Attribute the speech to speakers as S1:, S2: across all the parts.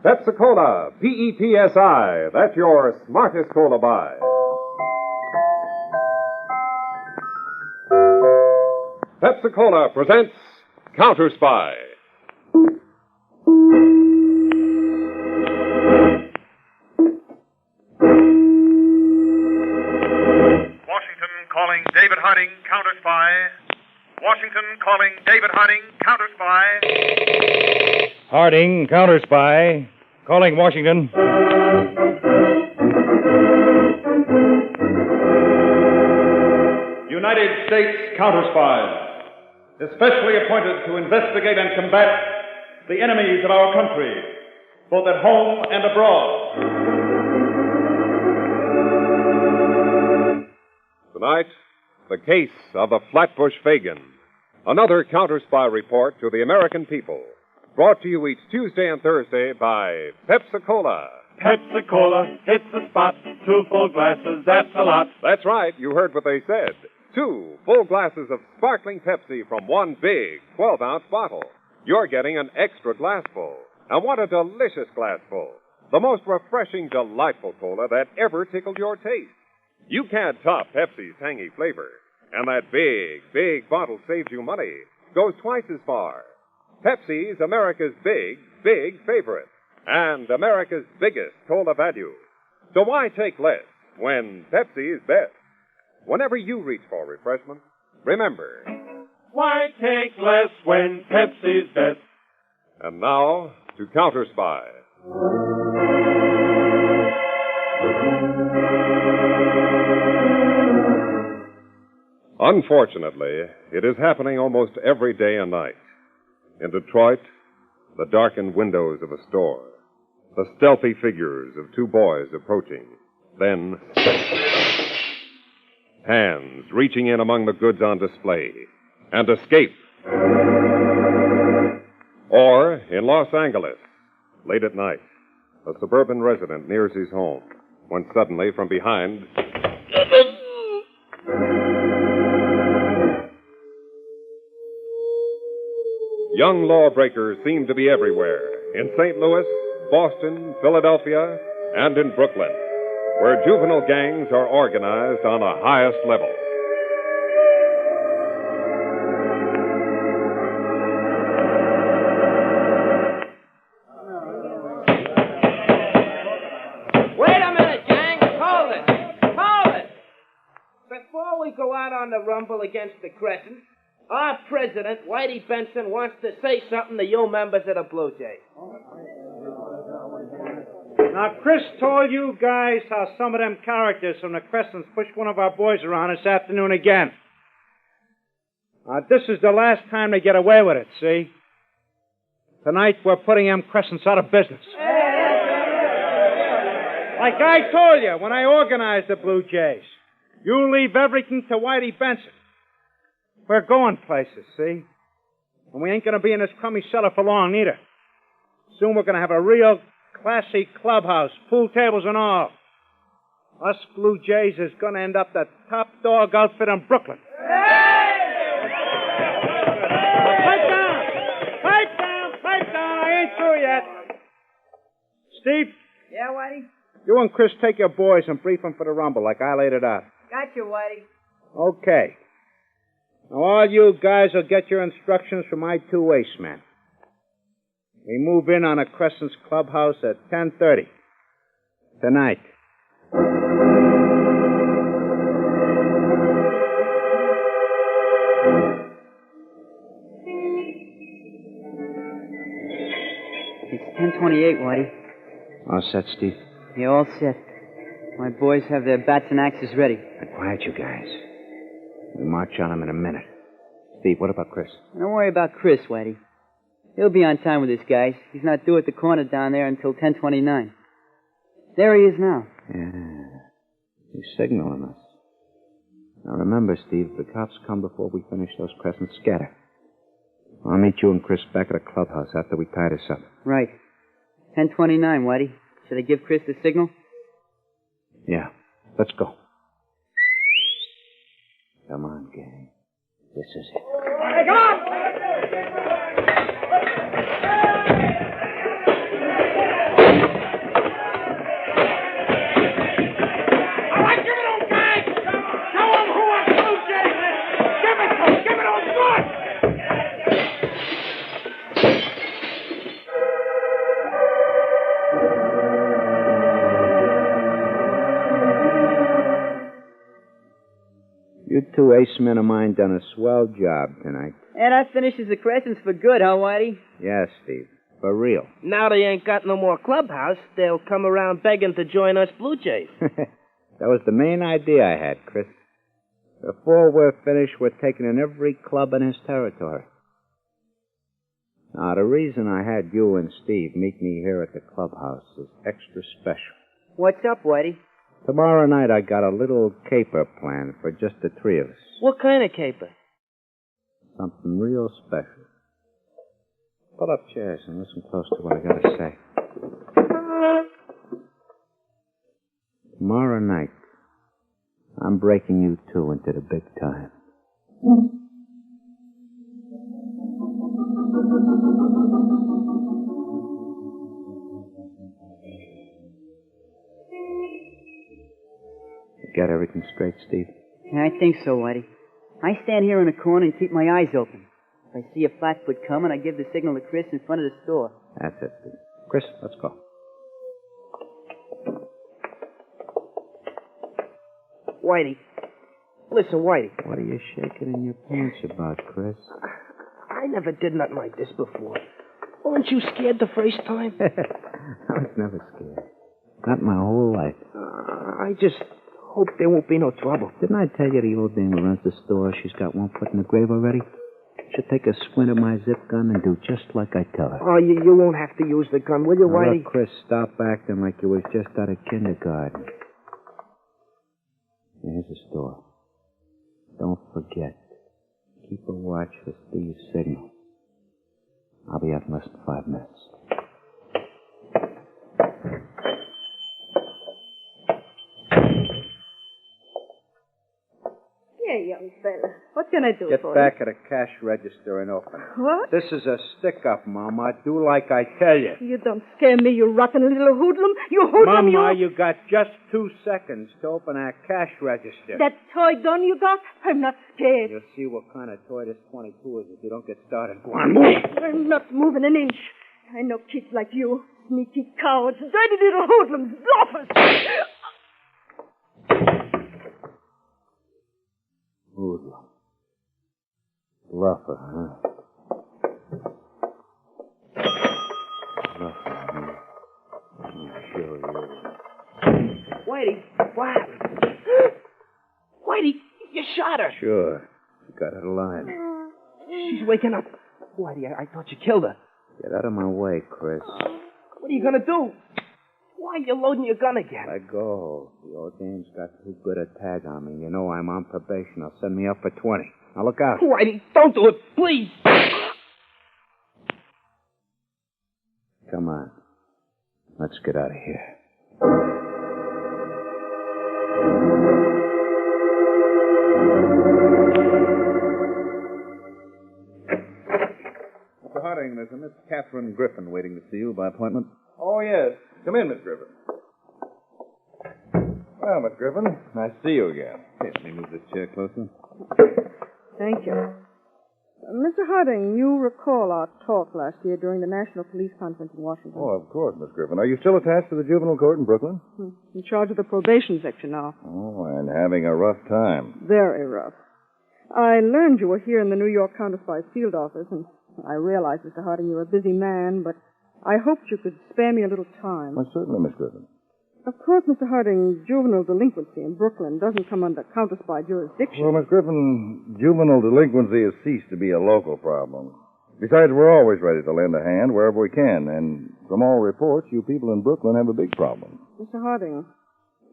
S1: Pepsi-Cola, P-E-P-S-I. That's your smartest cola buy. Pepsi-Cola presents Counterspy.
S2: Washington calling David Harding Counterspy. Washington calling David Harding Counterspy.
S3: Harding Counterspy. Calling Washington.
S4: United States Counterspies, especially appointed to investigate and combat the enemies of our country, both at home and abroad.
S1: Tonight, the case of the Flatbush Fagin. Another Counterspy report to the American people. Brought to you each Tuesday and Thursday by Pepsi-Cola.
S5: Pepsi-Cola hits the spot. 2 full glasses, that's a lot.
S1: That's right, you heard what they said. 2 full glasses of sparkling Pepsi from one big 12-ounce bottle. You're getting an extra glassful. And what a delicious glassful. The most refreshing, delightful cola that ever tickled your taste. You can't top Pepsi's tangy flavor. And that big, big bottle saves you money. Goes twice as far. Pepsi's America's big, big favorite. And America's biggest cola value. So why take less when Pepsi is best? Whenever you reach for refreshment, remember.
S5: Why take less when Pepsi's best?
S1: And now, to Counterspy. Unfortunately, it is happening almost every day and night. In Detroit, the darkened windows of a store. The stealthy figures of 2 boys approaching. Then, hands reaching in among the goods on display. And escape. Or, in Los Angeles, late at night, a suburban resident nears his home, when suddenly from behind... Young lawbreakers seem to be everywhere. In St. Louis, Boston, Philadelphia, and in Brooklyn, where juvenile gangs are organized on the highest level.
S6: Wait a minute, gang. Hold it. Hold it. Before we go out on the rumble against the Crescent, our president, Whitey Benson, wants to say something to you members of the Blue Jays.
S3: Now, Chris told you guys how some of them characters from the Crescents pushed one of our boys around this afternoon again. This is the last time they get away with it, see? Tonight, we're putting them Crescents out of business. Like I told you when I organized the Blue Jays, you leave everything to Whitey Benson. We're going places, see? And we ain't going to be in this crummy cellar for long, neither. Soon we're going to have a real classy clubhouse, pool tables and all. Us Blue Jays is going to end up the top dog outfit in Brooklyn. Pipe down! Pipe down! Pipe down! I ain't through yet. Steve?
S7: Yeah, Whitey?
S3: You and Chris take your boys and brief them for the rumble like I laid it out.
S7: Gotcha, Whitey.
S3: Okay. Now, all you guys will get your instructions from my 2 ace men. We move in on a Crescent's clubhouse at 10:30 tonight.
S7: It's 10:28, Whitey.
S3: All set, Steve?
S7: You're all set. My boys have their bats and axes ready.
S3: Now, quiet, you guys. We march on them in a minute. Steve, what about Chris?
S7: Don't worry about Chris, Whitey. He'll be on time with his guys. He's not due at the corner down there until 10:29. There he is now.
S3: Yeah. He's signaling us. Now remember, Steve, the cops come before we finish those Crescents scatter. I'll meet you and Chris back at the clubhouse after we tie this up.
S7: Right. 10:29, Whitey. Should I give Chris the signal?
S3: Yeah. Let's go. Come on, gang. This is it.
S6: Hey, come on!
S3: two ace men of mine done a swell job tonight.
S7: And that finishes the Crescents for good, huh, Whitey?
S3: Yes, Steve. For real.
S6: Now they ain't got no more clubhouse, they'll come around begging to join us Blue Jays.
S3: That was the main idea I had, Chris. Before we're finished, we're taking in every club in his territory. Now, the reason I had you and Steve meet me here at the clubhouse is extra special.
S7: What's up, Whitey?
S3: Tomorrow night I got a little caper planned for just the three of us.
S6: What kind of caper?
S3: Something real special. Pull up chairs and listen close to what I got to say. Tomorrow night, I'm breaking you two into the big time. You got everything straight, Steve?
S7: Yeah, I think so, Whitey. I stand here in the corner and keep my eyes open. If I see a flatfoot coming, I give the signal to Chris in front of the store.
S3: That's it, Steve. Chris, let's go.
S6: Whitey. Listen, Whitey.
S3: What are you shaking in your pants about, Chris?
S6: I never did nothing like this before. Weren't you scared the first time?
S3: I was never scared. Not my whole life.
S6: I just hope there won't be no trouble.
S3: Didn't I tell you the old dame who runs the store, she's got one foot in the grave already? She'll take a squint at my zip gun and do just like I tell her.
S6: Oh, you won't have to use the gun, will you,
S3: Now,
S6: Whitey?
S3: look, Chris, stop acting like you was just out of kindergarten. Here's the store. Don't forget. Keep a watch for Steve's signal. I'll be out in less than 5 minutes.
S8: Here, young fella. What can I do
S3: Get
S8: for
S3: back at the cash register and open it.
S8: What?
S3: This is a stick-up, Mama. Do like I tell you.
S8: You don't scare me, you rotten little hoodlum. You hoodlum,
S3: Mama,
S8: you...
S3: you got just 2 seconds to open that cash register.
S8: That toy gun you got? I'm not scared.
S3: You'll see what kind of toy this 22 is if you don't get started. Go on, move.
S8: I'm not moving an inch. I know kids like you. Sneaky cowards, dirty little hoodlums, bluffers.
S3: Hoodlum. Bluffer, huh? Bluffer, huh? I'm sure you...
S6: Whitey, what happened? Whitey, you shot her.
S3: Sure. You got it alive.
S6: She's waking up. Whitey, I thought you killed her.
S3: Get out of my way, Chris.
S6: What are you going to do? Why are you loading your gun again?
S3: Let go. The old dame's got too good a tag on me. You know I'm on probation. They'll send me up for 20. Now look out.
S6: Whitey, don't do it, please.
S3: Come on. Let's get out of here.
S9: Mr. Harding, there's a Miss Catherine Griffin waiting to see you by appointment.
S4: Oh, yes. Come in, Miss Griffin. Well, Miss Griffin, nice to see you again.
S9: Here, let me move this chair closer.
S8: Thank you. Mr. Harding, you recall our talk last year during the National Police Conference in Washington.
S4: Oh, of course, Miss Griffin. Are you still attached to the juvenile court in Brooklyn?
S8: In charge of the probation section now.
S4: Oh, and having a rough time.
S8: Very rough. I learned you were here in the New York Counterspies field office, and I realize, Mr. Harding, you're a busy man, but I hoped you could spare me a little time.
S4: Well, certainly, Miss Griffin.
S8: Of course, Mr. Harding, juvenile delinquency in Brooklyn doesn't come under counterspy jurisdiction.
S4: Well, Miss Griffin, juvenile delinquency has ceased to be a local problem. Besides, we're always ready to lend a hand wherever we can, and from all reports, you people in Brooklyn have a big problem.
S8: Mr. Harding,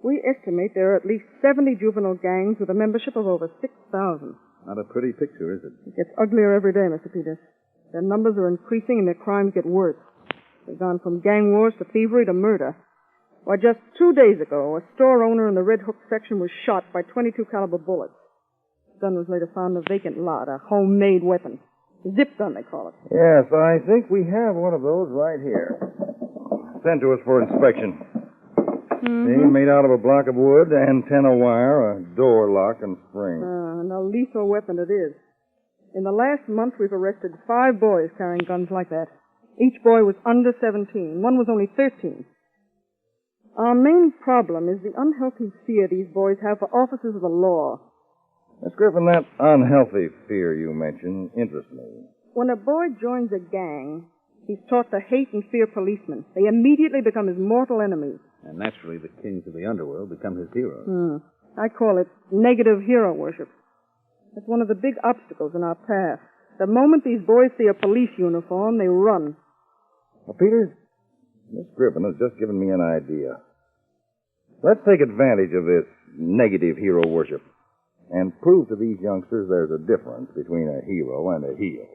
S8: we estimate there are at least 70 juvenile gangs with a membership of over 6,000.
S9: Not a pretty picture, is it?
S8: It gets uglier every day, Mr. Peters. Their numbers are increasing and their crimes get worse. They've gone from gang wars to thievery to murder. Why, just 2 days ago, a store owner in the Red Hook section was shot by .22 caliber bullets. The gun was later found in a vacant lot, a homemade weapon. Zip gun, they call it.
S4: Yes, I think we have one of those right here. Sent to us for inspection. See, made out of a block of wood, antenna wire, a door lock, and spring.
S8: And a lethal weapon it is. In the last month, we've arrested 5 boys carrying guns like that. Each boy was under 17. One was only 13. Our main problem is the unhealthy fear these boys have for officers of the law.
S4: Miss Griffin, that unhealthy fear you mentioned interests me.
S8: When a boy joins a gang, he's taught to hate and fear policemen. They immediately become his mortal enemies.
S9: And naturally, the kings of the underworld become his heroes.
S8: I call it negative hero worship. It's one of the big obstacles in our path. The moment these boys see a police uniform, they run.
S4: Well, Peter, Miss Griffin has just given me an idea. Let's take advantage of this negative hero worship and prove to these youngsters there's a difference between a hero and a heel.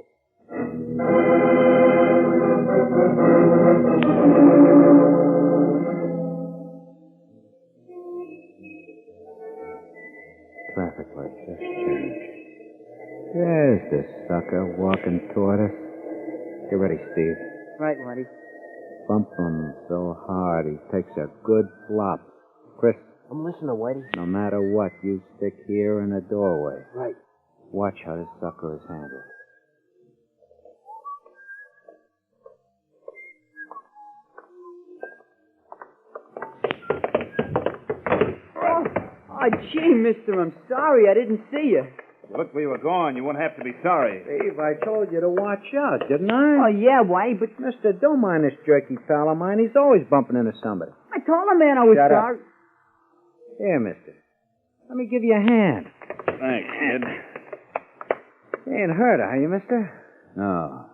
S10: Traffic light just changed. There's the sucker walking toward us. Get ready, Steve.
S7: Right, Whitey.
S10: Bump him so hard he takes a good flop. Chris,
S6: I'm listening, Whitey.
S10: no matter what, you stick here in the doorway.
S6: Right.
S10: Watch how this sucker is handled.
S7: Oh, gee, mister, I'm sorry. I didn't see you.
S9: Look where you were going. You won't have to be sorry.
S3: Steve, I told you to watch out, didn't I?
S7: Oh, yeah, Whitey, but
S3: Mister, don't mind this jerky pal of mine. He's always bumping into somebody.
S7: I told the man I was
S3: Shut up.
S7: sorry.
S3: Here, mister. Let me give you a hand.
S9: Thanks, kid.
S3: You ain't hurt, are you, mister?
S9: No.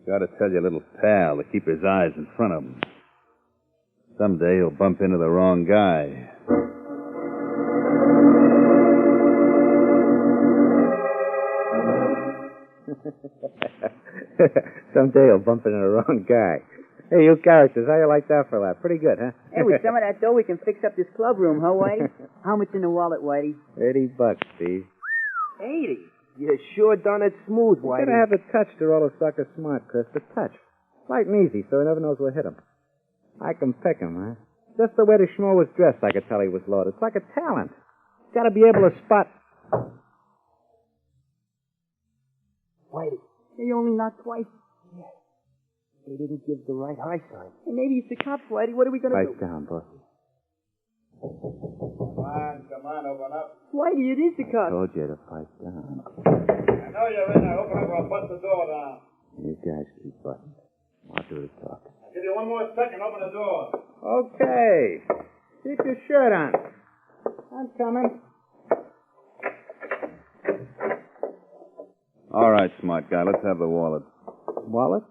S9: Gotta tell your little pal to keep his eyes in front of him. Someday he'll bump into the wrong guy.
S3: Someday he'll bump into the wrong guy. Hey, you characters, how you like that for a laugh? Pretty good, huh?
S7: Hey, with some of that dough, we can fix up this club room, huh, Whitey? How much in the wallet, Whitey?
S3: $80, Steve.
S6: 80. You sure done it smooth,
S3: You
S6: Whitey.
S3: gotta have the touch to roll a sucker smart, Chris. The touch. Light and easy, so he never knows what hit him. I can pick him, huh? Just the way the schmo was dressed, I could tell he was loaded. It's like a talent. Gotta be able to spot.
S6: Whitey.
S7: They only knocked twice.
S6: They didn't give the right high sign.
S7: Hey, maybe it's the cops, Whitey. What are we gonna
S10: Pipe
S7: do?
S10: down, boss.
S4: Come on, open up.
S7: Whitey, it is the cops.
S10: Told you to pipe down.
S4: I know you're in there. Open up or I'll bust the door down.
S10: You guys keep butting. I'll do the talking.
S4: I'll give you one more second. Open the door.
S3: Okay. Keep your shirt on. I'm coming.
S9: All right, smart guy. Let's have the wallet.
S3: Wallet?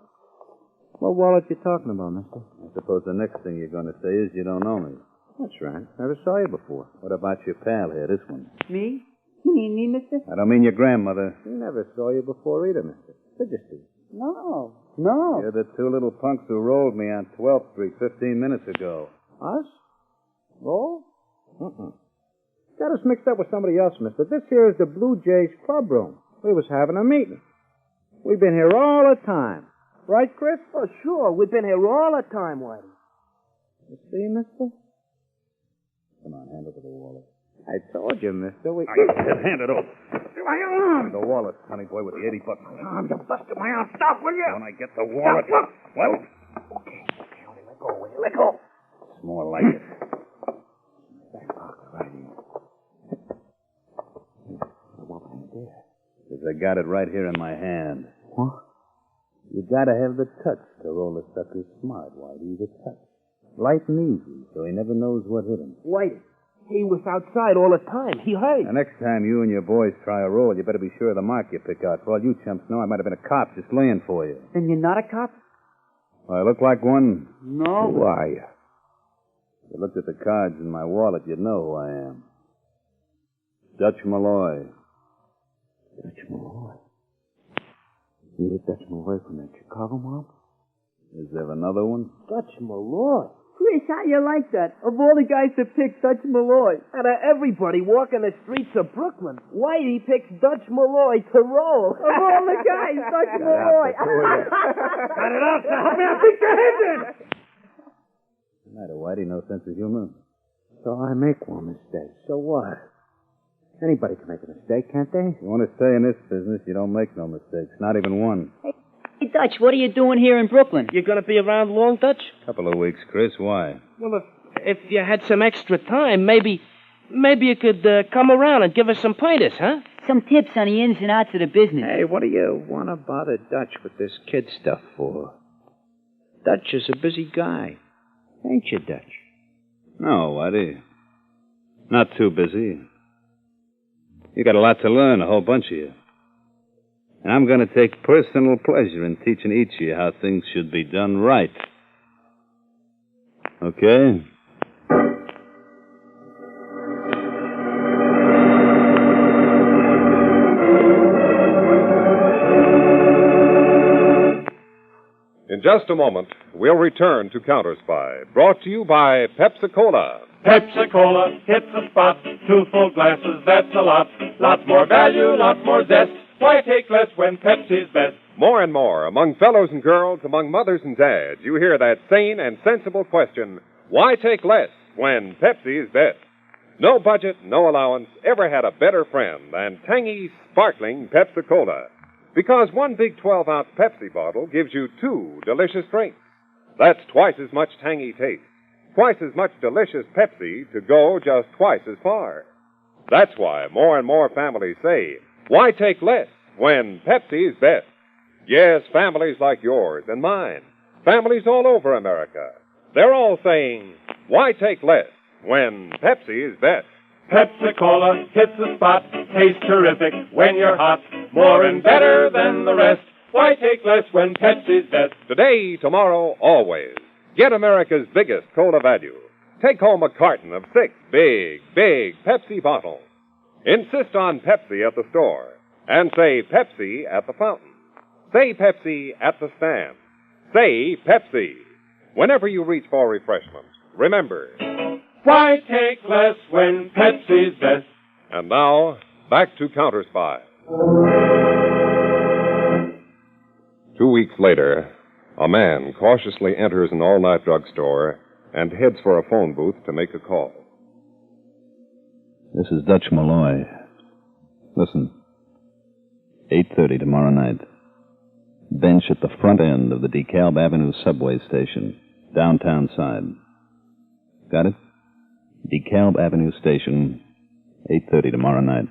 S3: What wallet you talking about, mister?
S9: I suppose the next thing you're going to say is you don't know me.
S3: That's right. Never saw you before.
S9: What about your pal here, this one?
S7: Me? You mean me, mister?
S9: I don't mean your grandmother.
S3: We never saw you before either, mister. Did you, Steve?
S7: No. No.
S9: You're the two little punks who rolled me on 12th Street 15 minutes ago.
S3: Us? Roll? Got us mixed up with somebody else, mister. This here is the Blue Jays club room. We was having a meeting. We've been here all the time. Right, Chris?
S6: Oh, sure. We've been here all the time, Whitey.
S3: You see, mister?
S9: Come on, hand over the wallet.
S3: I told you, mister.
S9: I said hand it over.
S3: My arm!
S9: The wallet, honey boy, with the $80.
S3: You busted my arm. Stop, will you?
S9: When I get the wallet. Well,
S6: Okay, only let go, will you? Let go.
S9: it's more like it.
S10: Back box, right here. The wallet ain't there.
S9: Because I got it right here in my hand.
S10: What?
S9: You gotta have the touch to roll a sucker smart, Whitey. The touch. Light and easy, so he never knows what hit him.
S6: Whitey. He was outside all the time. He heard.
S9: The next time you and your boys try a roll, you better be sure of the mark you pick out. For all you chumps know, I might have been a cop just laying for you.
S7: Then you're not a cop?
S9: Well, I look like one.
S7: No.
S9: Who are you? If you looked at the cards in my wallet, you'd know who I am. Dutch Malloy.
S10: Dutch Malloy. You the Dutch Malloy from that Chicago mob?
S9: Is there another one?
S6: Dutch Malloy.
S7: Chris, how you like that? Of all the guys to pick, Dutch Malloy.
S6: Out of everybody walking the streets of Brooklyn, Whitey picks Dutch Malloy to roll.
S7: Of all the guys, Dutch Malloy.
S3: Cut it out, help me! I'll beat your head in!
S9: What's the matter, Whitey? No sense of humor?
S3: So I make one mistake. So what? Anybody can make a mistake, can't they?
S9: You want to stay in this business, you don't make no mistakes. Not even one.
S7: Hey, Dutch, what are you doing here in Brooklyn?
S6: You're going to be around long, Dutch?
S9: Couple of weeks, Chris. Why?
S6: Well, if you had some extra time, maybe maybe you could come around and give us some pointers, huh?
S7: Some tips on the ins and outs of the business.
S3: Hey, what do you want to bother Dutch with this kid stuff for? Dutch is a busy guy. Ain't you, Dutch?
S9: No, Whitey. Not too busy. You got a lot to learn, a whole bunch of you. And I'm going to take personal pleasure in teaching each of you how things should be done right. Okay?
S1: In just a moment, we'll return to Counterspy, brought to you by Pepsi-Cola.
S5: Pepsi-Cola hits the spot. 2 full glasses, that's a lot. Lots more value, lots more zest. Why take less when Pepsi's best?
S1: More and more, among fellows and girls, among mothers and dads, you hear that sane and sensible question, why take less when Pepsi is best? No budget, no allowance ever had a better friend than tangy, sparkling Pepsi-Cola. Because one big 12-ounce Pepsi bottle gives you 2 delicious drinks. That's twice as much tangy taste, twice as much delicious Pepsi to go just twice as far. That's why more and more families say, why take less when Pepsi is best? Yes, families like yours and mine, families all over America, they're all saying, why take less when Pepsi is best?
S5: Pepsi-Cola hits the spot. Tastes terrific when you're hot. More and better than the rest. Why take less when Pepsi's best?
S1: Today, tomorrow, always. Get America's biggest cola value. Take home a carton of 6 big Pepsi bottles. Insist on Pepsi at the store. And say Pepsi at the fountain. Say Pepsi at the stand. Say Pepsi. Whenever you reach for refreshment, remember,
S5: why take less when Pepsi's best?
S1: And now, back to Counterspy. 2 weeks later, a man cautiously enters an all-night drugstore and heads for a phone booth to make a call.
S9: This is Dutch Malloy. Listen, 8:30 tomorrow night. Bench at the front end of the DeKalb Avenue subway station, downtown side. Got it? DeKalb Avenue Station, 8:30 tomorrow night.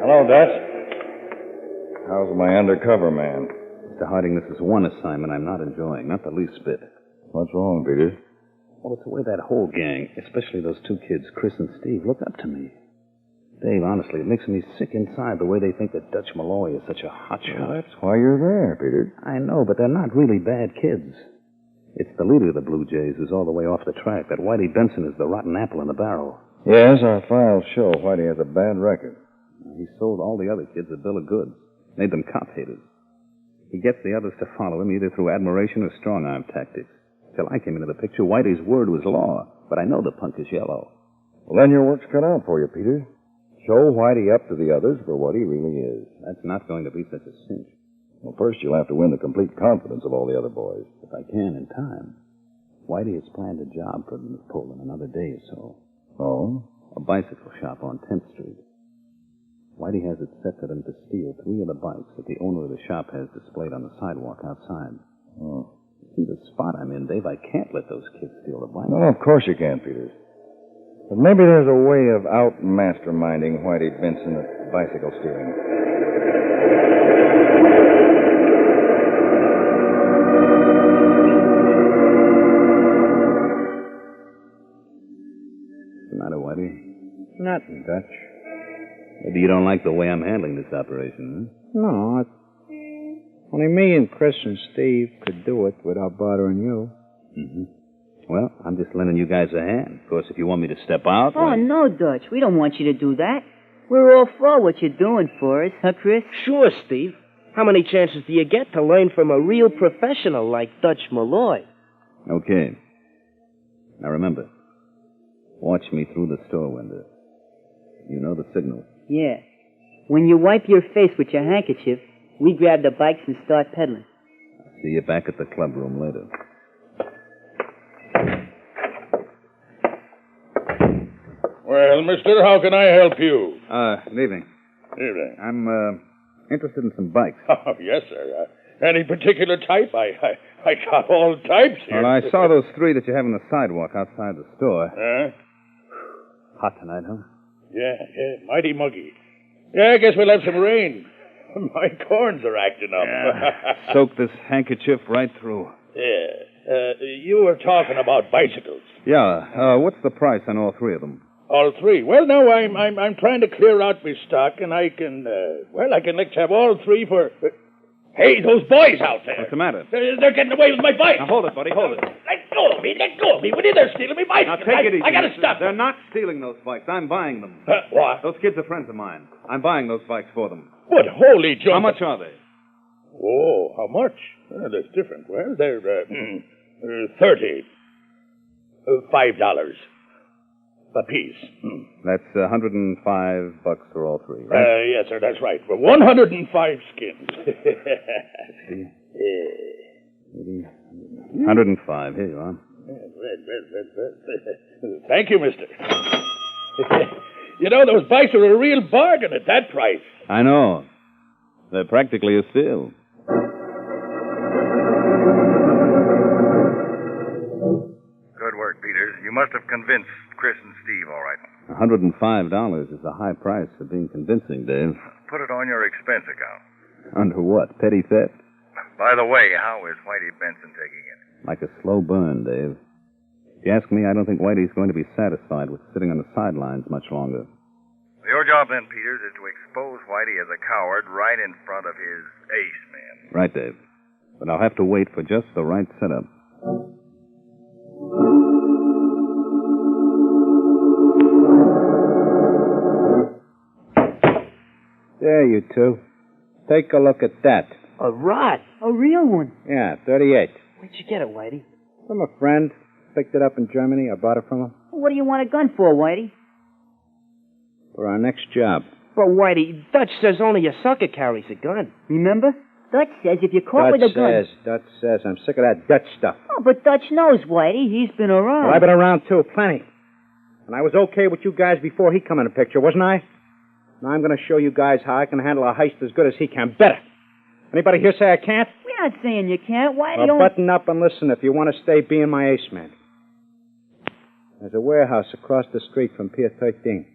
S4: Hello, Dutch. How's my undercover man?
S9: Mr. Harding, this is one assignment I'm not enjoying, not the least bit.
S4: What's wrong, Peter?
S9: Well, it's the way that whole gang, especially those 2 kids, Chris and Steve, look up to me. Dave, honestly, it makes me sick inside the way they think that Dutch Malloy is such a hotshot.
S4: Well, that's why you're there, Peter.
S9: I know, but they're not really bad kids. It's the leader of the Blue Jays who's all the way off the track. That Whitey Benson is the rotten apple in the barrel.
S4: Yes, our files show Whitey has a bad record.
S9: He sold all the other kids a bill of goods. Made them cop haters. He gets the others to follow him either through admiration or strong-arm tactics. Till I came into the picture, Whitey's word was law. But I know the punk is yellow.
S4: Well, then your work's cut out for you, Peter. Show Whitey up to the others for what he really is.
S9: That's not going to be such a cinch.
S4: Well, first you'll have to win the complete confidence of all the other boys.
S9: If I can, in time. Whitey has planned a job for them to pull in another day or so.
S4: Oh?
S9: A bicycle shop on 10th Street. Whitey has it set for them to steal 3 of the bikes that the owner of the shop has displayed on the sidewalk outside.
S4: Oh.
S9: See the spot I'm in, Dave? I can't let those kids steal the bikes.
S4: No, of course you can't, Peter. But maybe there's a way of out-masterminding Whitey Benson at bicycle stealing.
S9: What's the matter, Whitey?
S3: Nothing, Dutch.
S9: Maybe you don't like the way I'm handling this operation, huh?
S3: No, only me and Chris and Steve could do it without bothering you.
S9: Mm-hmm. Well, I'm just lending you guys a hand. Of course, if you want me to step out...
S7: Oh, no, Dutch. We don't want you to do that. We're all for what you're doing for us, huh, Chris?
S6: Sure, Steve. How many chances do you get to learn from a real professional like Dutch Malloy?
S9: Okay. Now remember, watch me through the store window. You know the signal.
S7: Yeah. When you wipe your face with your handkerchief, we grab the bikes and start pedaling.
S9: See you back at the club room later.
S11: Well, mister, how can I help you?
S9: Good evening.
S11: Evening.
S9: I'm, interested in some bikes.
S11: Oh, yes, sir. Any particular type? I got all types here.
S9: Well, I saw those three that you have on the sidewalk outside the store. Hot tonight, huh?
S11: Yeah, mighty muggy. Yeah, I guess we'll have some rain. My corns are acting up.
S9: Yeah. Soak this handkerchief right through.
S11: Yeah. You were talking about bicycles.
S9: Yeah. What's the price on all three of them?
S11: All three? Well, no, I'm trying to clear out my stock, and I can let's have all three for... Hey, those boys out there.
S9: What's the matter?
S11: They're getting away with my bike.
S9: Now, hold it, buddy, hold it.
S11: Let go of me. What are they stealing my bike?
S9: Now, take it easy.
S11: I gotta stop.
S9: They're not stealing those bikes. I'm buying them.
S11: What?
S9: Those kids are friends of mine. I'm buying those bikes for them.
S11: What? Holy jump.
S9: How much are they?
S11: Oh, how much? That's different. Well, they're 30. $5 a piece.
S9: That's $105 for all three, right?
S11: Yes, sir, that's right. For 105 skins.
S9: See? 105. Here you are.
S11: Thank you, mister. You know, those bikes are a real bargain at that price.
S9: I know. They're practically a steal.
S12: Good work, Peters. You must have convinced Chris and Steve all right.
S9: $105 is a high price for being convincing, Dave.
S12: Put it on your expense account.
S9: Under what? Petty theft?
S12: By the way, how is Whitey Benson taking it?
S9: Like a slow burn, Dave. If you ask me, I don't think Whitey's going to be satisfied with sitting on the sidelines much longer.
S12: Your job then, Peters, is to expose Whitey as a coward right in front of his ace man.
S9: Right, Dave. But I'll have to wait for just the right setup.
S3: There, you two. Take a look at that.
S6: A rod?
S7: A real one?
S3: Yeah, 38.
S6: Where'd you get it, Whitey?
S3: From a friend. Picked it up in Germany. I bought it from him.
S7: What do you want a gun for, Whitey?
S3: For our next job.
S6: But, Whitey, Dutch says only a sucker carries a gun.
S7: Remember? Dutch says if you're caught with a gun...
S3: Dutch says. I'm sick of that Dutch stuff.
S7: Oh, but Dutch knows, Whitey. He's been around.
S3: Well, I've been around, too. Plenty. And I was okay with you guys before he come in the picture, wasn't I? Now I'm going to show you guys how I can handle a heist as good as he can. Better. Anybody here say I can't?
S7: We're not saying you can't. Whitey,
S3: well, button up and listen if you want to stay being my ace man. There's a warehouse across the street from Pier 13.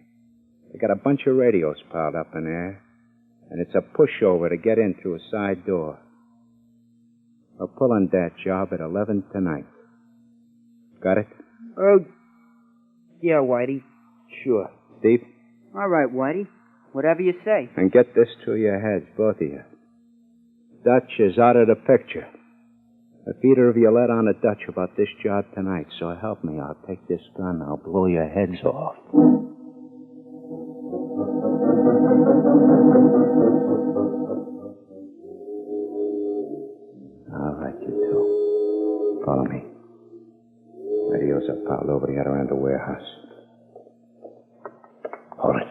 S3: They got a bunch of radios piled up in there, and it's a pushover to get in through a side door. We're pulling that job at 11 tonight. Got it?
S6: Oh, yeah, Whitey. Sure.
S3: Steve?
S7: All right, Whitey. Whatever you say.
S3: And get this to your heads, both of you. Dutch is out of the picture. If either of you let on to Dutch about this job tonight, so help me, I'll take this gun, I'll blow your heads off. All right, you two. Follow me. Radios are piled over the other end of the warehouse. Hold it.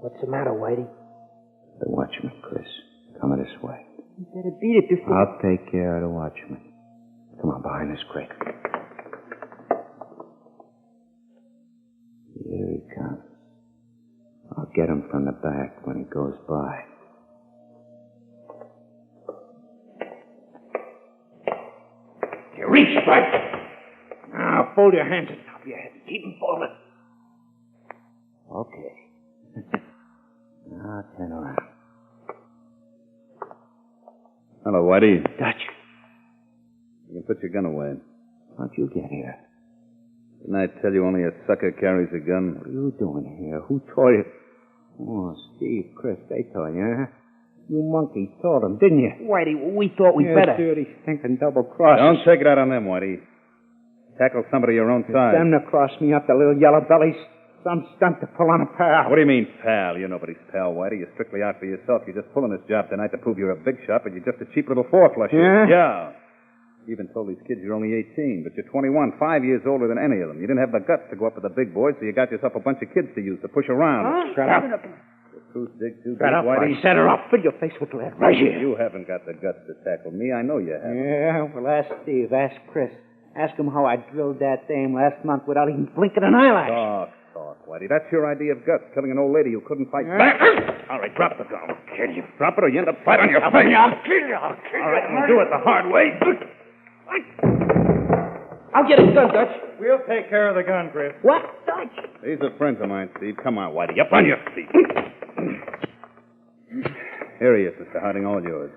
S6: What's the matter, Whitey?
S3: The watchman, Chris. Coming this way.
S7: You better beat it before...
S3: I'll take care of the watchman. Come on, behind this crate. Here he comes. I'll get him from the back when he goes by.
S11: You reach, right? Now, fold your hands on top of your head. Keep them folded.
S3: Okay. Now, turn around.
S9: Hello, Whitey.
S3: Dutch.
S9: You can put your gun away.
S3: How'd you get here?
S9: Didn't I tell you only a sucker carries a gun?
S3: What are you doing here? Who told you? Oh, Steve, Chris, they told you, huh? You monkey told them, didn't you?
S6: Whitey, we thought we'd better.
S3: Dirty, stinking double-crossers.
S9: Don't take it out on them, Whitey. Tackle somebody your own size.
S3: Them to cross me up, the little yellow bellies. Some stunt to pull on a pal.
S9: What do you mean, pal? You're nobody's pal, Whitey. You're strictly out for yourself. You're just pulling this job tonight to prove you're a big shot, but you're just a cheap little four-flusher.
S3: Yeah?
S9: Yeah.
S13: You even told these kids you're only 18, but you're 21, 5 years older than any of them. You didn't have the guts to go up with the big boys, so you got yourself a bunch of kids to use to push around.
S3: Huh? Shut up.
S13: The truth dig too deep,
S3: Shut up,
S13: Whitey.
S3: I set her up. Fill your face with lead. Right here.
S13: You haven't got the guts to tackle me. I know you haven't.
S3: Yeah, well, ask Steve. Ask Chris. Ask him how I drilled that dame last month without even blinking an eyelash.
S13: Talk, Whitey. That's your idea of guts, killing an old lady who couldn't fight back. All right, drop the gun. I'll kill you. Drop it or you end up flat on your face.
S3: I'll kill you. I'll kill you.
S13: All right, we'll do it the hard way.
S6: I'll get his gun, Dutch.
S3: We'll take care of the gun, Chris.
S6: What? Dutch?
S13: These are friends of mine, Steve. Come on, Whitey. Up on your feet. Here he is, Mr. Harding, all yours.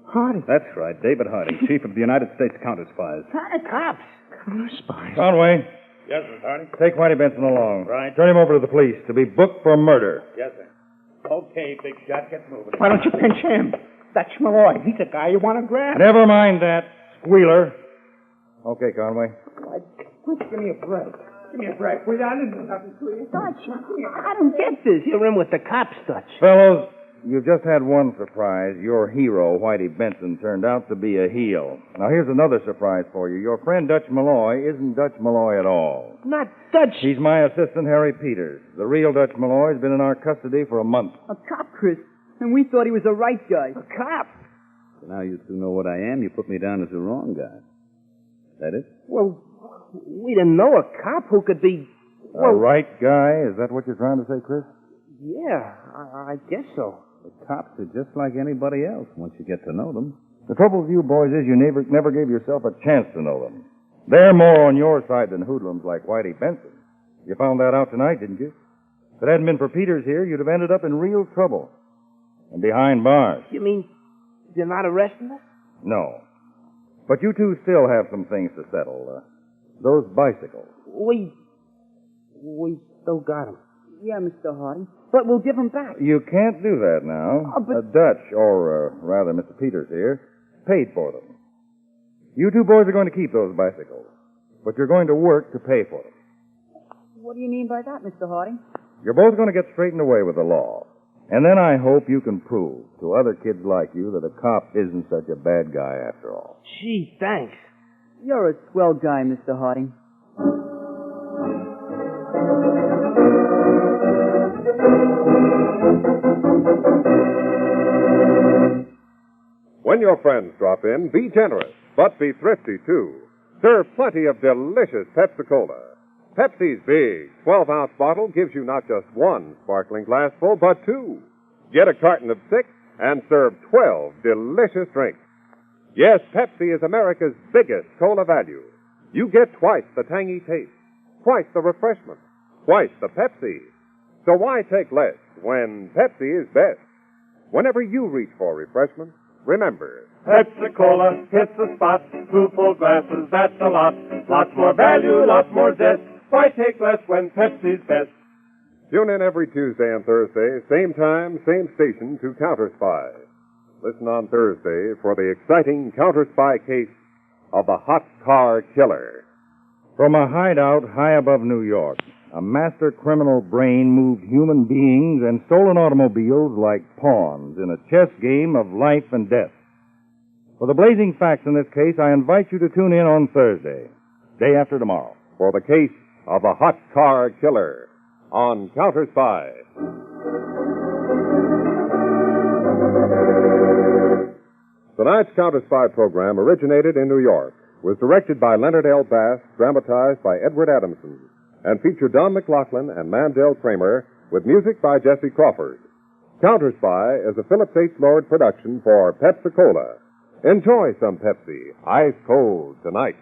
S3: Harding?
S13: That's right, David Harding, Chief of the United States Counterspies.
S6: Cops.
S3: Counterspies.
S11: Conway,
S13: Yes, Mr. Harding?
S4: Take Whitey Benson along.
S11: Right.
S4: Turn him over to the police to be booked for murder.
S13: Yes, sir.
S11: Okay, big shot, get moving.
S3: Why don't you pinch him? Dutch Malloy. He's a guy you want to grab.
S4: Never mind that, squealer. Okay, Conway.
S3: Give me a break. Give me a break. Will you? I didn't do nothing to you.
S6: Dutch, I don't get this. You're in with the cops, Dutch.
S4: Fellows, you've just had one surprise. Your hero, Whitey Benson, turned out to be a heel. Now, here's another surprise for you. Your friend Dutch Malloy isn't Dutch Malloy at all.
S6: Not Dutch.
S4: He's my assistant, Harry Peters. The real Dutch Malloy's been in our custody for a month.
S7: A cop, Chris. And we thought he was the right guy.
S6: A cop.
S13: So now you two know what I am. You put me down as the wrong guy. That it?
S6: Well, we didn't know a cop who could be...
S4: A right guy? Is that what you're trying to say, Chris?
S6: Yeah, I guess so.
S13: The cops are just like anybody else once you get to know them.
S4: The trouble with you boys is you never gave yourself a chance to know them. They're more on your side than hoodlums like Whitey Benson. You found that out tonight, didn't you? If it hadn't been for Peters here, you'd have ended up in real trouble. And behind bars.
S6: You mean you're not arresting us?
S4: No. But you two still have some things to settle. Those bicycles.
S6: We still got them.
S7: Yeah, Mr. Harding. But we'll give him back.
S4: You can't do that now. Dutch, or rather Mr. Peters here, paid for them. You two boys are going to keep those bicycles. But you're going to work to pay for them.
S7: What do you mean by that, Mr. Harding?
S4: You're both going to get straightened away with the law. And then I hope you can prove to other kids like you that a cop isn't such a bad guy after all.
S6: Gee, thanks.
S7: You're a swell guy, Mr. Harding.
S1: When your friends drop in, be generous, but be thrifty, too. Serve plenty of delicious Pepsi-Cola. Pepsi's big 12-ounce bottle gives you not just one sparkling glassful, but two. Get a carton of 6 and serve 12 delicious drinks. Yes, Pepsi is America's biggest cola value. You get twice the tangy taste, twice the refreshment, twice the Pepsi. So why take less when Pepsi is best? Whenever you reach for refreshment, remember,
S5: Pepsi-Cola hits the spot. 2 full glasses, that's a lot. Lots more value, lots more zest. Why take less when Pepsi's best?
S1: Tune in every Tuesday and Thursday, same time, same station, to Counterspy. Listen on Thursday for the exciting Counterspy case of the Hot Car Killer.
S4: From a hideout high above New York, a master criminal brain moved human beings and stolen automobiles like pawns in a chess game of life and death. For the blazing facts in this case, I invite you to tune in on Thursday, day after tomorrow,
S1: for the case of the Hot Car Killer on Counterspy. Tonight's Counterspy program originated in New York, was directed by Leonard L. Bass, dramatized by Edward Adamson, and featured Don McLaughlin and Mandel Kramer, with music by Jesse Crawford. Counterspy is a Phillips H Lord production for Pepsi-Cola. Enjoy some Pepsi, ice cold tonight.